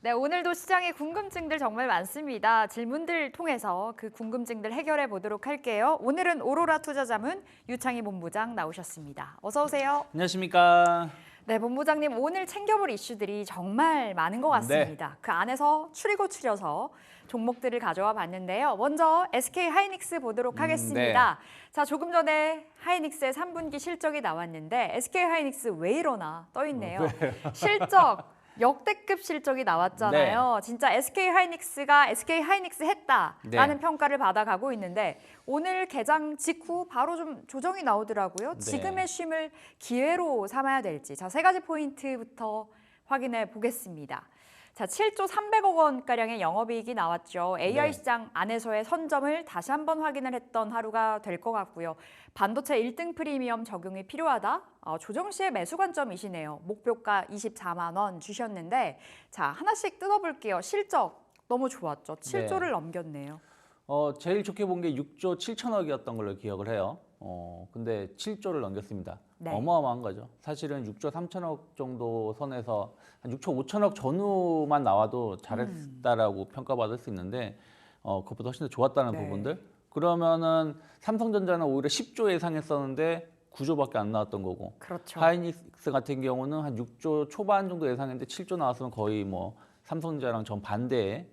네, 오늘도 시장에 궁금증들 정말 많습니다. 질문들 통해서 그 궁금증들 해결해 보도록 할게요. 오늘은 오로라 투자자문 유창희 본부장 나오셨습니다. 어서 오세요. 안녕하십니까. 네, 본부장님 오늘 챙겨볼 이슈들이 정말 많은 것 같습니다. 그 안에서 추리고 추려서 종목들을 가져와 봤는데요. 먼저 SK 하이닉스 보도록 하겠습니다. 자, 조금 전에 하이닉스의 3분기 실적이 나왔는데 SK 하이닉스 왜 이러나 떠 있네요. 실적 역대급 실적이 나왔잖아요. 진짜 SK 하이닉스가 SK 하이닉스 했다라는 평가를 받아가고 있는데 오늘 개장 직후 바로 좀 조정이 나오더라고요. 지금의 쉼을 기회로 삼아야 될지. 자, 세 가지 포인트부터 확인해 보겠습니다. 자, 7조 300억 원가량의 영업이익이 나왔죠. AI 시장 안에서의 선점을 다시 한번 확인을 했던 하루가 될 것 같고요. 반도체 1등 프리미엄 적용이 필요하다? 조정 시의 매수 관점이시네요. 목표가 24만 원 주셨는데 자, 하나씩 뜯어볼게요. 실적 너무 좋았죠. 7조를 넘겼네요. 제일 좋게 본 게 6조 7천억이었던 걸로 기억을 해요. 근데 7조를 넘겼습니다. 어마어마한 거죠. 사실은 6조 3천억 정도 선에서 한 6조 5천억 전후만 나와도 잘했다라고 평가받을 수 있는데 그것보다 훨씬 더 좋았다는 부분들. 그러면은 삼성전자는 오히려 10조 예상했었는데 9조밖에 안 나왔던 거고. 그렇죠. 하이닉스 같은 경우는 한 6조 초반 정도 예상했는데 7조 나왔으면 거의 뭐 삼성전자랑 정반대의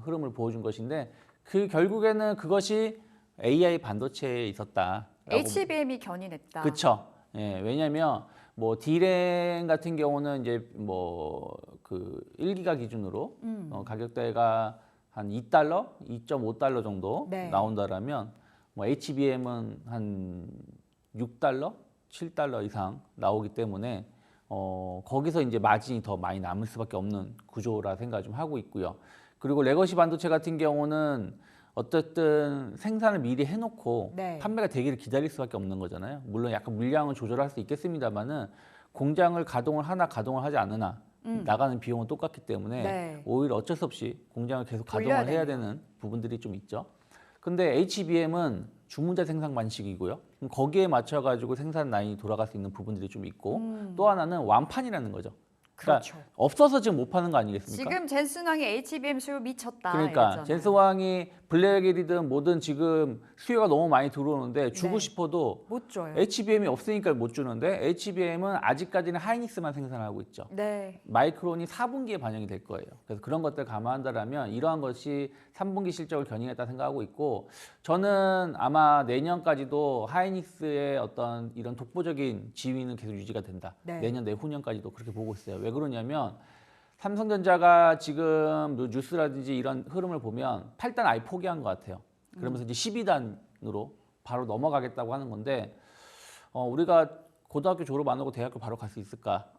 흐름을 보여준 것인데 그 결국에는 그것이 AI 반도체에 있었다. HBM이 견인했다. 그렇죠. 예, 왜냐하면 뭐 D램 같은 경우는 이제 뭐 그 1기가 기준으로 가격대가 한 2달러, 2.5달러 정도 나온다라면 뭐 HBM은 한 6달러, 7달러 이상 나오기 때문에 거기서 이제 마진이 더 많이 남을 수밖에 없는 구조라 생각을 좀 하고 있고요. 그리고 레거시 반도체 같은 경우는 어쨌든 생산을 미리 해놓고 판매가 되기를 기다릴 수밖에 없는 거잖아요. 물론 약간 물량을 조절할 수 있겠습니다만은 공장을 가동을 하지 않으나 나가는 비용은 똑같기 때문에 오히려 어쩔 수 없이 공장을 계속 가동을 해야 되는 부분들이 좀 있죠. 근데 HBM은 주문자 생산 방식이고요. 거기에 맞춰가지고 생산 라인이 돌아갈 수 있는 부분들이 좀 있고 또 하나는 완판이라는 거죠. 그러니까 없어서 지금 못 파는 거 아니겠습니까? 지금 젠슨왕이 HBM 수요 미쳤다. 그러니까 젠슨왕이 블랙엘이든 뭐든 지금 수요가 너무 많이 들어오는데 주고 싶어도 못 줘요. HBM이 없으니까 못 주는데 HBM은 아직까지는 하이닉스만 생산하고 있죠. 마이크론이 4분기에 반영이 될 거예요. 그래서 그런 것들 감안한다면 이러한 것이 3분기 실적을 견인했다 생각하고 있고 저는 아마 내년까지도 하이닉스의 어떤 이런 독보적인 지위는 계속 유지가 된다. 내년 내후년까지도 그렇게 보고 있어요. 왜 그러냐면 삼성전자가 지금 뉴스라든지 이런 흐름을 보면 8단 아예 포기한 것 같아요. 그러면서 이제 12단으로 바로 넘어가겠다고 하는 건데 우리가 고등학교 졸업 안 하고 대학교 바로 갈 수 있을까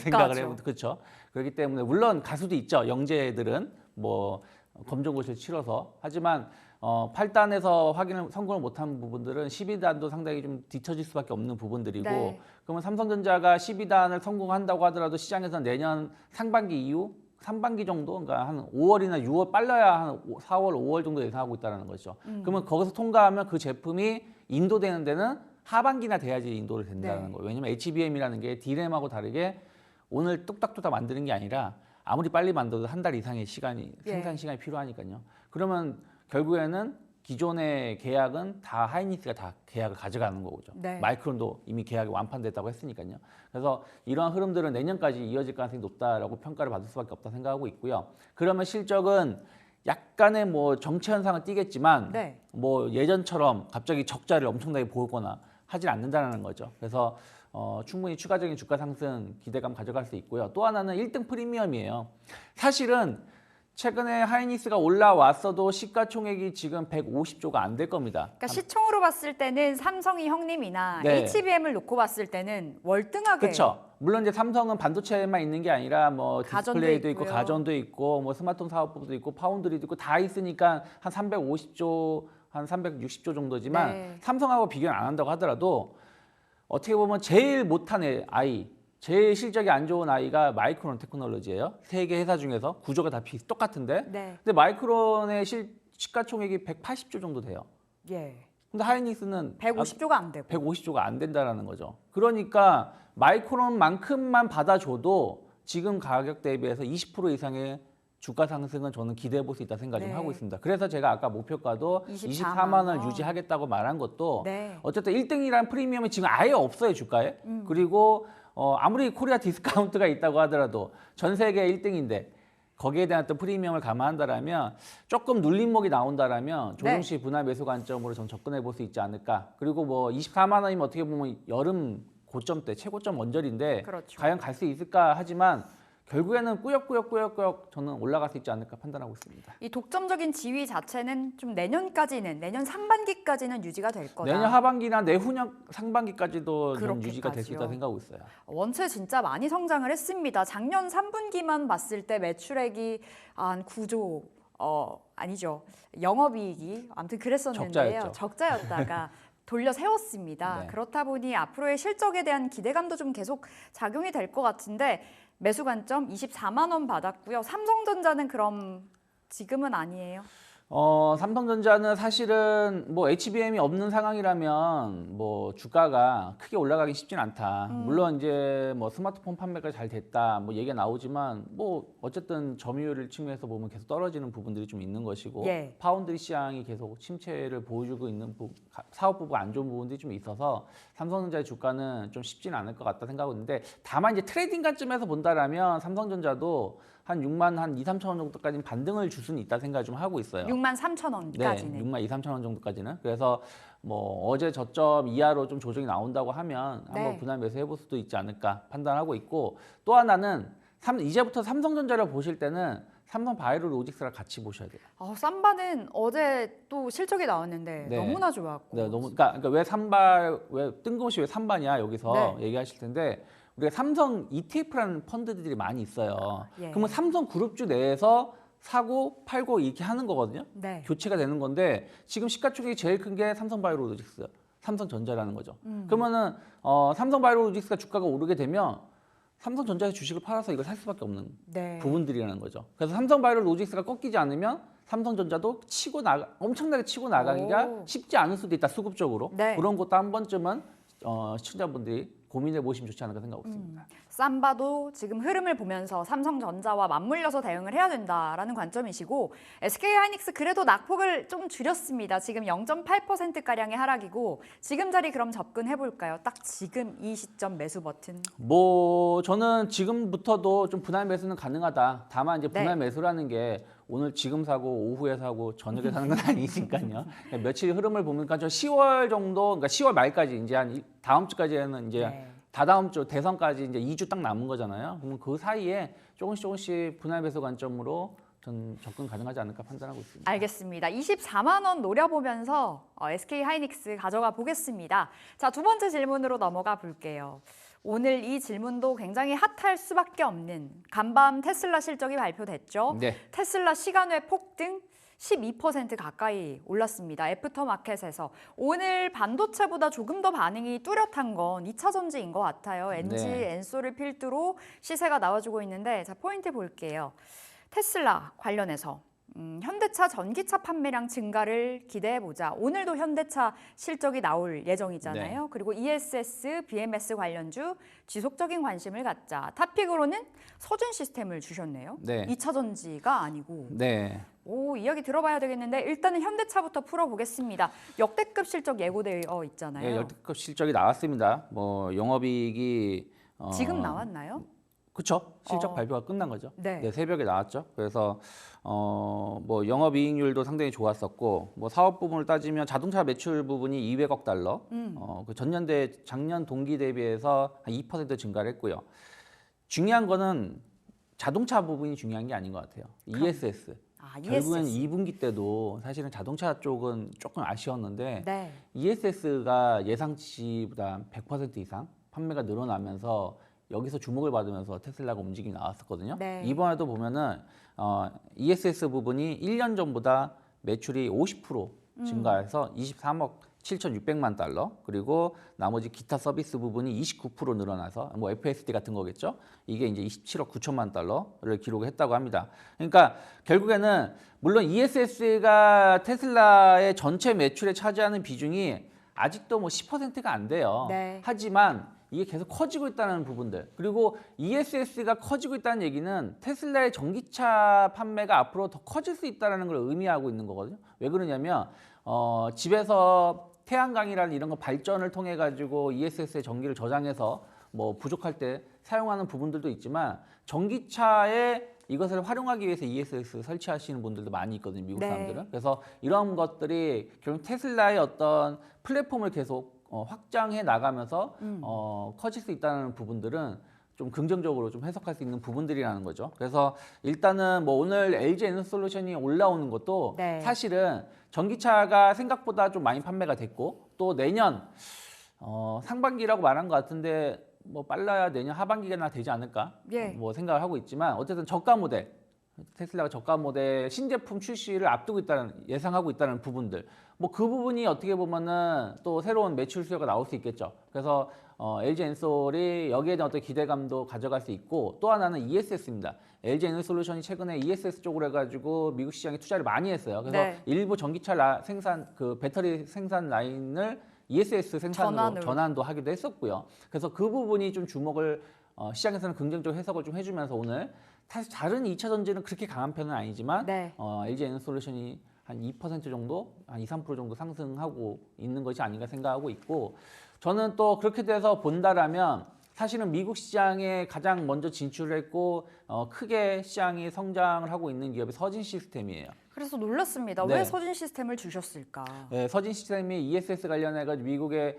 생각을 해보면 그렇죠. 그렇기 때문에 물론 가수도 있죠. 영재들은 뭐 검정고시를 치러서 하지만 8단에서 성공을 못한 부분들은 12단도 상당히 좀 뒤처질 수밖에 없는 부분들이고 그러면 삼성전자가 12단을 성공한다고 하더라도 시장에서는 내년 상반기 이후 3반기 정도 그러니까 한 5월이나 6월 빨라야 한 4월, 5월 정도 예상하고 있다는 거죠. 그러면 거기서 통과하면 그 제품이 인도되는 데는 하반기나 돼야지 인도를 된다는 거예요. 왜냐면 HBM이라는 게 D램하고 다르게 오늘 뚝딱뚝딱 만드는 게 아니라 아무리 빨리 만들어도 한 달 이상의 생산 시간이 필요하니까요. 그러면 결국에는 기존의 계약은 다 하이닉스가 다 계약을 가져가는 거죠. 마이크론도 이미 계약이 완판됐다고 했으니까요. 그래서 이러한 흐름들은 내년까지 이어질 가능성이 높다라고 평가를 받을 수밖에 없다 생각하고 있고요. 그러면 실적은 약간의 뭐 정체 현상을 띠겠지만 뭐 예전처럼 갑자기 적자를 엄청나게 보거나 하진 않는다는 거죠. 그래서 충분히 추가적인 주가 상승 기대감 가져갈 수 있고요. 또 하나는 1등 프리미엄이에요. 사실은 최근에 하이닉스가 올라왔어도 시가총액이 지금 150조가 안 될 겁니다. 그러니까 시총으로 봤을 때는 삼성이 형님이나 HBM을 놓고 봤을 때는 월등하게 그렇죠. 물론 이제 삼성은 반도체만 있는 게 아니라 뭐 디스플레이도 있고 가전도 있고 뭐 스마트폰 사업부도 있고 파운드리도 있고 다 있으니까 한 350조 한 360조 정도지만 삼성하고 비교는 안 한다고 하더라도 어떻게 보면 제일 못한 아이 제일 실적이 안 좋은 아이가 마이크론 테크놀로지예요. 세계 회사 중에서 구조가 다 똑같은데 근데 마이크론의 시가총액이 180조 정도 돼요. 근데 하이닉스는 150조가 안 되고 150조가 안 된다라는 거죠. 그러니까 마이크론만큼만 받아줘도 지금 가격 대비해서 20% 이상의 주가 상승은 저는 기대해 볼 수 있다 생각 좀 하고 있습니다. 그래서 제가 아까 목표가도 24만 원 유지하겠다고 말한 것도 어쨌든 1등이라는 프리미엄이 지금 아예 없어요, 주가에. 그리고 아무리 코리아 디스카운트가 있다고 하더라도 전 세계 1등인데 거기에 대한 또 프리미엄을 감안한다라면 조금 눌림목이 나온다라면 조금씩 분할 매수 관점으로 좀 접근해 볼 수 있지 않을까. 그리고 뭐 24만 원이면 어떻게 보면 여름 고점 때 최고점 원절인데 과연 갈 수 있을까 하지만 결국에는 꾸역꾸역 저는 올라갈 수 있지 않을까 판단하고 있습니다. 이 독점적인 지위 자체는 좀 내년 상반기까지는 유지가 될 거다. 내년 하반기나 내후년 상반기까지도 좀 유지가 될 수 있다 생각하고 있어요. 원체 진짜 많이 성장을 했습니다. 작년 3분기만 봤을 때 매출액이 한 9조 아니죠. 영업이익이 아무튼 그랬었는데요. 적자였다가 돌려 세웠습니다. 그렇다 보니 앞으로의 실적에 대한 기대감도 좀 계속 작용이 될 것 같은데 매수 관점 24만 원 받았고요. 삼성전자는 그럼 지금은 아니에요? 삼성전자는 사실은 뭐 HBM이 없는 상황이라면 뭐 주가가 크게 올라가기 쉽진 않다. 물론 이제 뭐 스마트폰 판매가 잘 됐다 뭐 얘기가 나오지만 뭐 어쨌든 점유율을 측면에서 보면 계속 떨어지는 부분들이 좀 있는 것이고 파운드리 시장이 계속 침체를 보여주고 있는 사업 부분 안 좋은 부분들이 좀 있어서 삼성전자의 주가는 좀 쉽지는 않을 것 같다 생각하고 있는데 다만 이제 트레이딩 관점에서 본다라면 삼성전자도 한 6만 한 2, 3천 원 정도까지는 반등을 줄 수는 있다 생각을 좀 하고 있어요. 6만 3천 원까지는. 네, 6만 2, 3천 원 정도까지는. 그래서 뭐 어제 저점 이하로 좀 조정이 나온다고 하면 한번 분할 매수해 볼 수도 있지 않을까 판단하고 있고 또 하나는 이제부터 삼성전자를 보실 때는 삼성 바이오로직스랑 같이 보셔야 돼요. 삼바는 어제 또 실적이 나왔는데 너무나 좋았고. 네, 그러니까 왜 뜬금없이 왜 삼바냐 여기서 얘기하실 텐데 우리가 삼성 ETF라는 펀드들이 많이 있어요. 그러면 삼성 그룹주 내에서 사고 팔고 이렇게 하는 거거든요. 교체가 되는 건데 지금 시가총액이 제일 큰 게 삼성바이오로직스, 삼성전자라는 거죠. 그러면은 삼성바이오로직스가 주가가 오르게 되면 삼성전자의 주식을 팔아서 이걸 살 수밖에 없는 부분들이라는 거죠. 그래서 삼성바이오로직스가 꺾이지 않으면 삼성전자도 엄청나게 치고 나가기가 쉽지 않을 수도 있다, 수급적으로. 그런 것도 한 번쯤은 시청자분들이 고민해 보시면 좋지 않을까 생각하고 있습니다. 삼바도 지금 흐름을 보면서 삼성전자와 맞물려서 대응을 해야 된다라는 관점이시고 SK하이닉스 그래도 낙폭을 좀 줄였습니다. 지금 0.8%가량의 하락이고 지금 자리 그럼 접근해 볼까요? 딱 지금 이 시점 매수 버튼. 뭐 저는 지금부터도 좀 분할 매수는 가능하다. 다만 이제 분할 매수라는 게 오늘 지금 사고 오후에 사고 저녁에 사는 건 아니니까요. 며칠 흐름을 보니까 저 10월 정도, 그러니까 10월 말까지 이제 한 다음 주까지는 이제 다다음 주 대선까지 이제 2주 딱 남은 거잖아요. 그러면 그 사이에 조금씩 분할 매수 관점으로 전 접근 가능하지 않을까 판단하고 있습니다. 알겠습니다. 24만 원 노려보면서 SK하이닉스 가져가 보겠습니다. 자, 두 번째 질문으로 넘어가 볼게요. 오늘 이 질문도 굉장히 핫할 수밖에 없는 간밤 테슬라 실적이 발표됐죠. 테슬라 시간외 폭등 12% 가까이 올랐습니다. 애프터마켓에서. 오늘 반도체보다 조금 더 반응이 뚜렷한 건 2차 전지인 것 같아요. 엔지, 엔소를 필두로 시세가 나와주고 있는데 자 포인트 볼게요. 테슬라 관련해서 현대차 전기차 판매량 증가를 기대해보자. 오늘도 현대차 실적이 나올 예정이잖아요. 그리고 ESS, BMS 관련주 지속적인 관심을 갖자. 탑픽으로는 서준 시스템을 주셨네요. 2차 전지가 아니고. 오, 이야기 들어봐야 되겠는데 일단은 현대차부터 풀어보겠습니다. 역대급 실적 예고되어 있잖아요. 역대급 실적이 나왔습니다. 뭐 영업이익이 지금 나왔나요? 그렇죠. 실적 발표가 끝난 거죠. 새벽에 나왔죠. 그래서 뭐 영업이익률도 상당히 좋았었고 뭐 사업 부분을 따지면 자동차 매출 부분이 200억 달러, 그 작년 동기 대비해서 한 2% 증가를 했고요. 중요한 거는 자동차 부분이 중요한 게 아닌 것 같아요. ESS. 결국엔 2분기 때도 사실은 자동차 쪽은 조금 아쉬웠는데 ESS가 예상치보다 100% 이상 판매가 늘어나면서 여기서 주목을 받으면서 테슬라가 움직임이 나왔었거든요. 이번에도 보면은 ESS 부분이 1년 전보다 매출이 50% 증가해서 23억 7,600만 달러, 그리고 나머지 기타 서비스 부분이 29% 늘어나서 뭐 FSD 같은 거겠죠. 이게 이제 27억 9천만 달러를 기록했다고 합니다. 그러니까 결국에는 물론 ESS가 테슬라의 전체 매출에 차지하는 비중이 아직도 뭐 10%가 안 돼요. 하지만 이게 계속 커지고 있다는 부분들, 그리고 ESS가 커지고 있다는 얘기는 테슬라의 전기차 판매가 앞으로 더 커질 수 있다는 걸 의미하고 있는 거거든요. 왜 그러냐면 집에서 태양광이라는 이런 거 발전을 통해 가지고 ESS의 전기를 저장해서 뭐 부족할 때 사용하는 부분들도 있지만, 전기차에 이것을 활용하기 위해서 ESS 설치하시는 분들도 많이 있거든요, 미국 사람들은. 그래서 이런 것들이 결국 테슬라의 어떤 플랫폼을 계속 확장해 나가면서 커질 수 있다는 부분들은 좀 긍정적으로 좀 해석할 수 있는 부분들이라는 거죠. 그래서 일단은 뭐 오늘 LG 에너솔루션이 올라오는 것도 사실은 전기차가 생각보다 좀 많이 판매가 됐고, 또 내년 상반기라고 말한 것 같은데 뭐 빨라야 내년 하반기가 되지 않을까 뭐 생각을 하고 있지만, 어쨌든 저가 모델, 테슬라가 저가 모델 신제품 출시를 앞두고 있다는, 예상하고 있다는 부분들, 뭐 그 부분이 어떻게 보면은 또 새로운 매출 수요가 나올 수 있겠죠. 그래서 LG 엔솔이 여기에 대한 어떤 기대감도 가져갈 수 있고, 또 하나는 ESS입니다. LG 에너솔루션이 최근에 ESS 쪽으로 해가지고 미국 시장에 투자를 많이 했어요. 그래서 일부 전기차 생산, 그 배터리 생산 라인을 ESS 생산으로 전환도 하기도 했었고요. 그래서 그 부분이 좀 주목을 시장에서는 긍정적 해석을 좀 해주면서, 오늘 사실 다른 2차 전지는 그렇게 강한 편은 아니지만 LG 에너솔루션이 한 2% 정도, 한 2, 3% 정도 상승하고 있는 것이 아닌가 생각하고 있고, 저는 또 그렇게 돼서 본다라면 사실은 미국 시장에 가장 먼저 진출을 했고 크게 시장이 성장을 하고 있는 기업이 서진 시스템이에요. 그래서 놀랐습니다. 왜 서진 시스템을 주셨을까? 네, 서진 시스템이 ESS 관련해가지고 미국의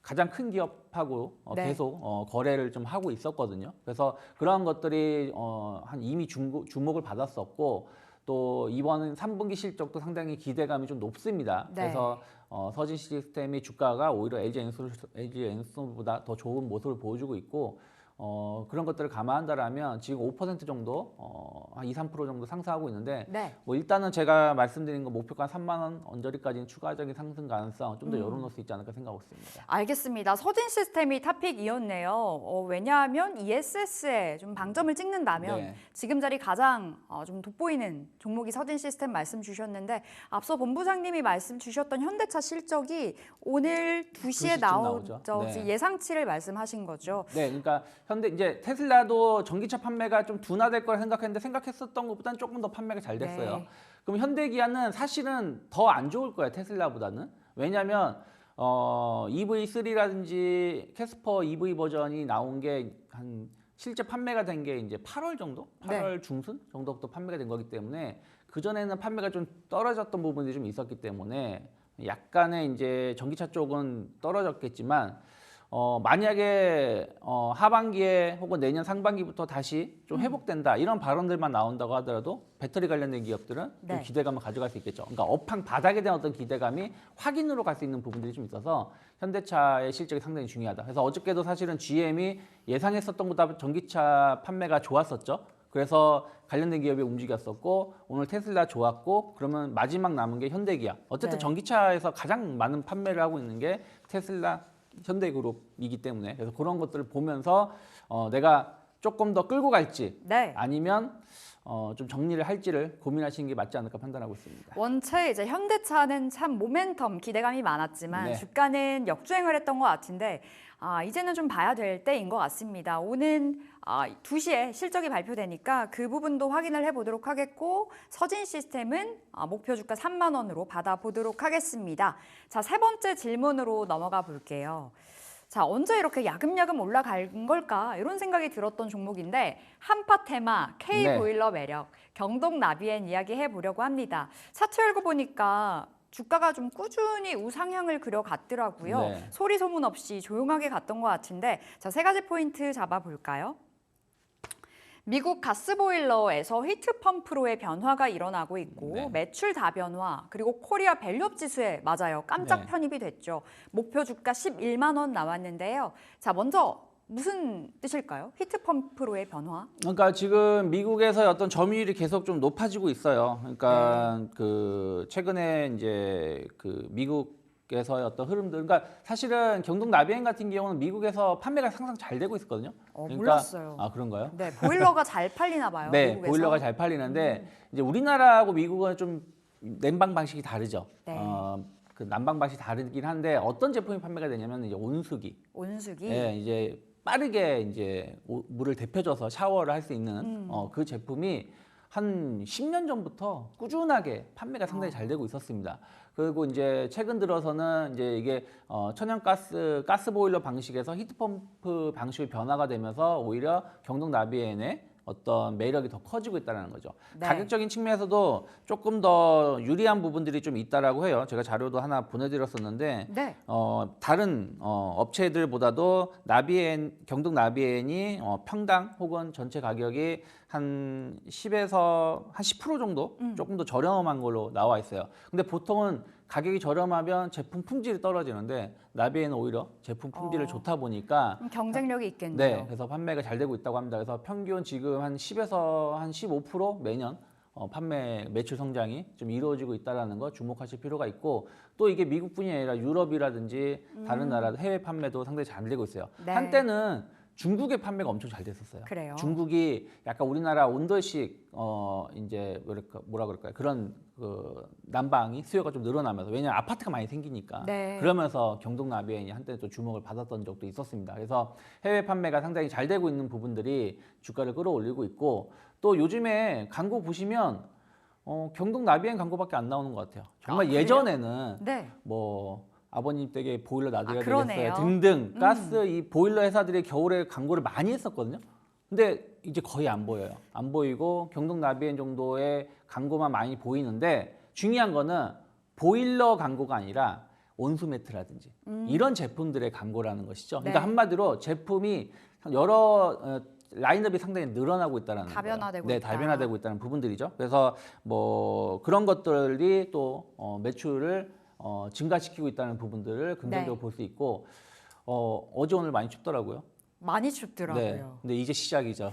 가장 큰 기업하고 계속 거래를 좀 하고 있었거든요. 그래서 그러한 것들이 이미 주목을 받았었고, 또 이번 3분기 실적도 상당히 기대감이 좀 높습니다. 그래서 서진 시스템의 주가가 오히려 LG 엔솔보다 더 좋은 모습을 보여주고 있고, 그런 것들을 감안한다라면 지금 5% 정도, 한 2, 3% 정도 상승하고 있는데, 뭐 일단은 제가 말씀드린 거 목표가 한 3만 원 언저리까지는 추가적인 상승 가능성 좀 더 열어놓을 수 있지 않을까 생각하고 있습니다. 알겠습니다. 서진 시스템이 탑픽이었네요. 왜냐하면 ESS에 좀 방점을 찍는다면 지금 자리 가장 좀 돋보이는 종목이 서진 시스템 말씀 주셨는데, 앞서 본부장님이 말씀 주셨던 현대차 실적이 오늘 2시에 나오죠. 예상치를 말씀하신 거죠. 네, 그러니까 이제 테슬라도 전기차 판매가 좀 둔화될 거라 생각했는데, 생각했었던 것보다는 조금 더 판매가 잘 됐어요. 그럼 현대기아는 사실은 더 안 좋을 거예요, 테슬라보다는. 왜냐하면 EV3라든지 캐스퍼 EV 버전이 나온 게 한 실제 판매가 된 게 이제 8월 정도? 8월 중순 정도부터 판매가 된 거기 때문에, 그전에는 판매가 좀 떨어졌던 부분이 좀 있었기 때문에 약간의 이제 전기차 쪽은 떨어졌겠지만, 만약에 하반기에 혹은 내년 상반기부터 다시 좀 회복된다, 이런 발언들만 나온다고 하더라도 배터리 관련된 기업들은 좀 기대감을 가져갈 수 있겠죠. 그러니까 업황 바닥에 대한 어떤 기대감이 확인으로 갈 수 있는 부분들이 좀 있어서 현대차의 실적이 상당히 중요하다. 그래서 어저께도 사실은 GM이 예상했었던 것보다 전기차 판매가 좋았었죠. 그래서 관련된 기업이 움직였었고, 오늘 테슬라 좋았고, 그러면 마지막 남은 게 현대기아. 어쨌든 전기차에서 가장 많은 판매를 하고 있는 게 테슬라, 현대그룹이기 때문에, 그래서 그런 것들을 보면서 내가 조금 더 끌고 갈지 아니면 좀 정리를 할지를 고민하시는 게 맞지 않을까 판단하고 있습니다. 원체 이제 현대차는 참 모멘텀 기대감이 많았지만 주가는 역주행을 했던 것 같은데, 이제는 좀 봐야 될 때인 것 같습니다. 오는 2시에 실적이 발표되니까 그 부분도 확인을 해보도록 하겠고, 서진 시스템은 목표 주가 3만 원으로 받아보도록 하겠습니다. 자, 세 번째 질문으로 넘어가 볼게요. 자, 언제 이렇게 야금야금 올라간 걸까? 이런 생각이 들었던 종목인데, 한파테마, K보일러 매력, 경동나비엔 이야기해 보려고 합니다. 차트 열고 보니까 주가가 좀 꾸준히 우상향을 그려갔더라고요. 소리 소문 없이 조용하게 갔던 것 같은데, 자, 세 가지 포인트 잡아볼까요? 미국 가스보일러에서 히트펌프로의 변화가 일어나고 있고, 매출 다변화, 그리고 코리아 밸류업 지수에 맞아요. 깜짝 편입이 됐죠. 목표 주가 11만 원 나왔는데요. 자, 먼저 무슨 뜻일까요? 히트펌프로의 변화? 그러니까 지금 미국에서 어떤 점유율이 계속 좀 높아지고 있어요. 그러니까 그 최근에 이제 그 미국에서의 어떤 흐름들, 그러니까 사실은 경동 나비엔 같은 경우는 미국에서 판매가 항상 잘 되고 있었거든요. 그러니까, 몰랐어요. 아, 그런가요? 네, 보일러가 잘 팔리나 봐요. 미국에서. 보일러가 잘 팔리는데 이제 우리나라하고 미국은 좀 냉방 방식이 다르죠. 그 난방 방식이 다르긴 한데 어떤 제품이 판매가 되냐면 이제 온수기. 온수기. 예, 이제 빠르게 이제 물을 데펴줘서 샤워를 할 수 있는 그 제품이 한 10년 전부터 꾸준하게 판매가 상당히 잘 되고 있었습니다. 그리고 이제 최근 들어서는 이제 이게 가스 보일러 방식에서 히트펌프 방식으로 변화가 되면서 오히려 경동 나비엔의 어떤 매력이 더 커지고 있다는 거죠. 네. 가격적인 측면에서도 조금 더 유리한 부분들이 좀 있다라고 해요. 제가 자료도 하나 보내드렸었는데 네. 다른 업체들보다도 경동 나비엔이 평당 혹은 전체 가격이 한 10에서 한 10% 정도 조금 더 저렴한 걸로 나와 있어요. 근데 보통은 가격이 저렴하면 제품 품질이 떨어지는데 나비엔은 오히려 제품 품질을 좋다 보니까 경쟁력이 있겠네요. 네, 그래서 판매가 잘 되고 있다고 합니다. 그래서 평균 지금 한 10에서 한 15% 매년 판매 매출 성장이 좀 이루어지고 있다는 거 주목하실 필요가 있고 또 이게 미국뿐이 아니라 유럽이라든지 다른 나라 해외 판매도 상당히 잘 되고 있어요. 네. 한때는 중국의 판매가 엄청 잘 됐었어요. 그래요. 중국이 약간 우리나라 온돌식 이제 뭐라 그럴까요? 그런 그 난방이 수요가 좀 늘어나면서 왜냐하면 아파트가 많이 생기니까 네. 그러면서 경동 나비엔이 한때 또 주목을 받았던 적도 있었습니다. 그래서 해외 판매가 상당히 잘 되고 있는 부분들이 주가를 끌어올리고 있고 또 요즘에 광고 보시면 경동 나비엔 광고밖에 안 나오는 것 같아요. 정말 예전에는 네. 뭐 아버님 댁에 보일러 놔드려야 그러네요. 되겠어요 등등 가스 이 보일러 회사들이 겨울에 광고를 많이 했었거든요. 근데 이제 거의 안 보여요. 안 보이고 경동 나비엔 정도의 광고만 많이 보이는데 중요한 거는 보일러 광고가 아니라 온수 매트라든지 이런 제품들의 광고라는 것이죠. 그러니까 네. 한마디로 제품이 여러 라인업이 상당히 늘어나고 있다는 거예요. 다변화되고 네, 있다. 다변화되고 있다는 부분들이죠. 그래서 뭐 그런 것들이 또 매출을 증가시키고 있다는 부분들을 긍정적으로 네. 볼 수 있고 어제 오늘 많이 춥더라고요. 많이 춥더라고요. 네, 근데 이제 시작이죠.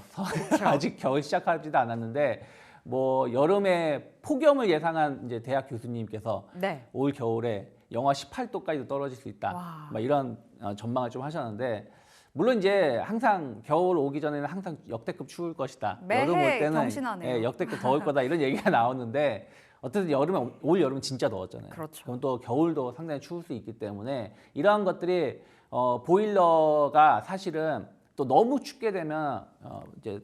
그렇죠. 아직 겨울 시작하지도 않았는데 뭐 여름에 폭염을 예상한 이제 대학 교수님께서 네. 올 겨울에 영하 18도까지도 떨어질 수 있다. 와. 막 이런 전망을 좀 하셨는데 물론 이제 항상 겨울 오기 전에는 항상 역대급 추울 것이다. 매해 여름 올 때는 경신하네요. 역대급 더울 거다 이런 얘기가 나오는데 어쨌든 올 여름은 진짜 더웠잖아요. 그렇죠. 그럼 또 겨울도 상당히 추울 수 있기 때문에 이러한 것들이 보일러가 사실은 또 너무 춥게 되면 이제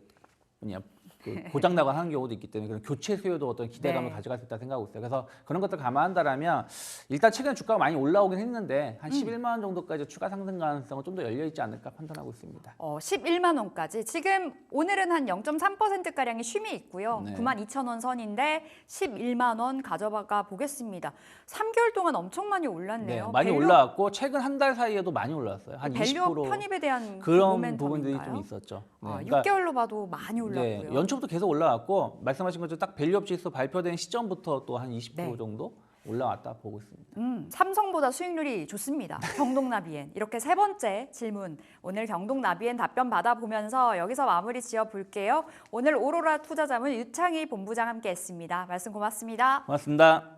고장 나거나 하는 경우도 있기 때문에 그런 교체 수요도 어떤 기대감을 네. 가져갈 수 있다 생각하고 있어요. 그래서 그런 것들 감안한다라면 일단 최근에 주가가 많이 올라오긴 했는데 한 11만 원 정도까지 추가 상승 가능성은 좀 더 열려 있지 않을까 판단하고 있습니다. 11만 원까지 지금 오늘은 한 0.3%가량의 쉼이 있고요. 네. 92,000원 선인데 11만 원 가져가 보겠습니다. 3개월 동안 엄청 많이 네, 올랐네요. 많이 밸류- 올라왔고 최근 한 달 사이에도 많이 올랐어요. 한 밸류 20% 편입에 대한 그런 모멘텀인가요? 부분들이 좀 있었죠. 네, 6개월로 봐도 많이 올랐고요. 네, 연초부터 계속 올라왔고 말씀하신 것처럼 딱 밸류업 지수 발표된 시점부터 또 한 20% 네. 정도 올라왔다 보고 있습니다. 삼성보다 수익률이 좋습니다. 경동나비엔. 이렇게 세 번째 질문. 오늘 경동나비엔 답변 받아보면서 여기서 마무리 지어볼게요. 오늘 오로라 투자자문 유창희 본부장 함께했습니다. 말씀 고맙습니다. 고맙습니다.